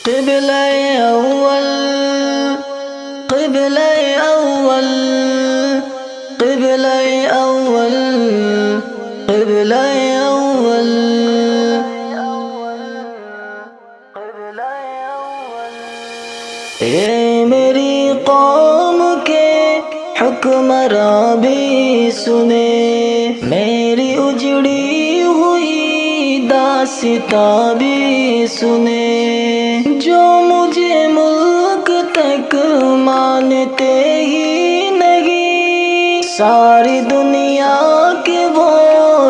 قبلہ اول قبلہ اول قبلہ اول قبلہ اول اے میری قوم کے حکمراں بھی سنے، میری اجڑی ہوئی داستاں بھی سنے، جو مجھے ملک تک مانتے ہی نہیں، ساری دنیا کے وہ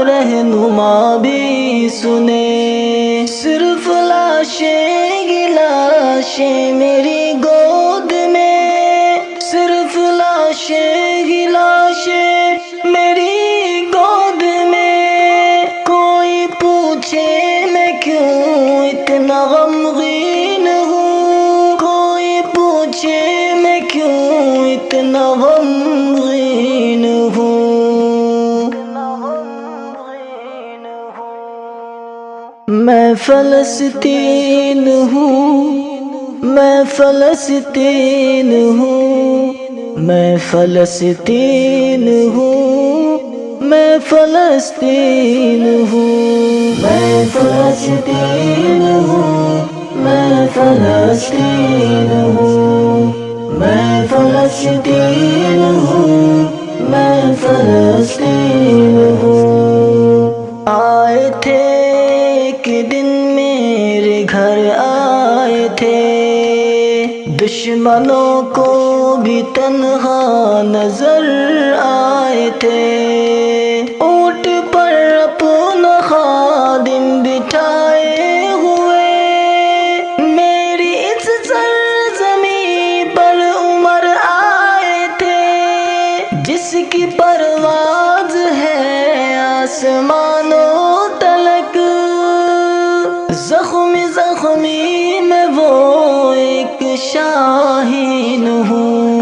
رہنما بھی سنے، صرف لاشیں گی لاشیں میری گود میں، صرف لاشیں گی لاشیں میری گود میں، کوئی پوچھے میں کیوں اتنا غمگین ہوں، کوئی پوچھے میں کیوں اتنا غمگین ہوں۔ میں فلسطین ہوں، میں فلسطین ہوں، میں فلسطین ہوں، میں فلسطین ہوں، میں فلسطین ہوں، میں فلسطین ہوں، میں فلسطین ہوں، میں فلسطین ہوں۔ آئے تھے ایک دن میرے گھر آئے تھے، دشمنوں کو بھی تنہا نظر آئے تھے، اونٹ پر اپنا خادم بٹھائے ہوئے، میری اس سرزمین پر عمر آئے تھے، جس کی پرواز ہے آسمانوں تلک، زخمی زخمی میں وہ ایک شاہین ہوں۔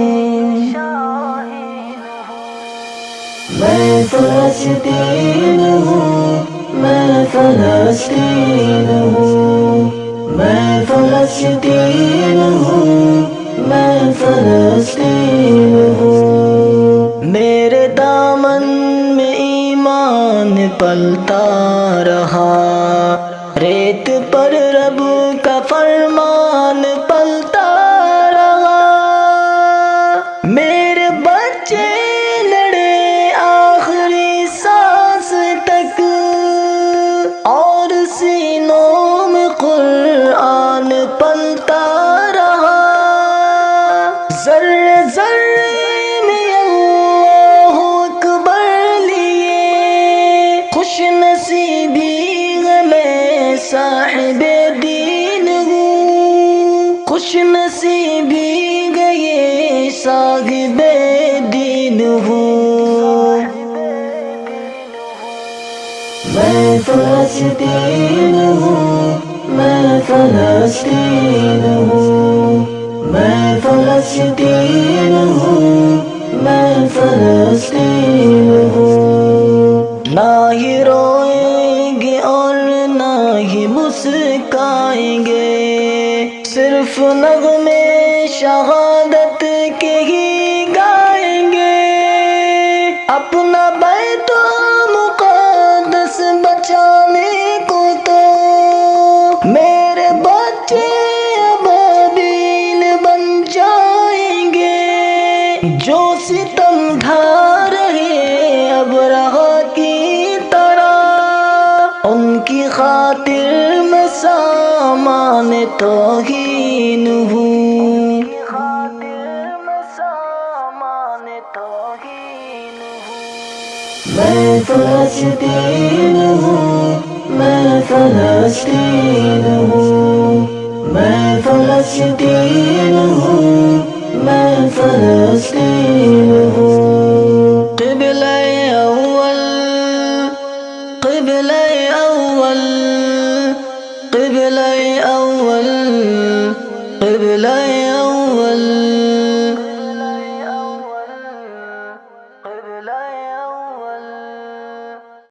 میں فلسطین ہوں، میں فلسطین ہوں، میں فلسطین ہوں، میں فلسطین ہوں۔ میرے دامن میں ایمان پلتا رہا، ریت پر رب کا فرمان پلتا رہا، میرے بچے لڑے آخری سانس تک، اور سینوں میں قرآن پلتا رہا، ذرے ذرے میں اللہ اکبر لیے، خوش نصیبی میں صاحب دین ہوں، خوش نصیبی گئے صاحب دین ہوں۔ میں فلسطین ہوں، میں فلسطین ہوں، میں فلسطین ہوں، میں فلسطین ہوں۔ نہ ہی روئیں گے اور نہ ہی مسکائیں گے، صرف نغمے شہادت کے ہی گائیں گے، اپنا بیت مقدس بچانے کو تو میرے بچے ابابیل بن جائیں گے، جو ستم ڈھا رہے ابرہہ کی طرح، ان کی خاطر میں سامان توہین ہوں۔ میں فلسطین ہوں، میں فلسطین ہوں، میں فلسطین ہوں، میں فلسطین ہوں۔ قبلہ اول قبلہ اول قبلہ اول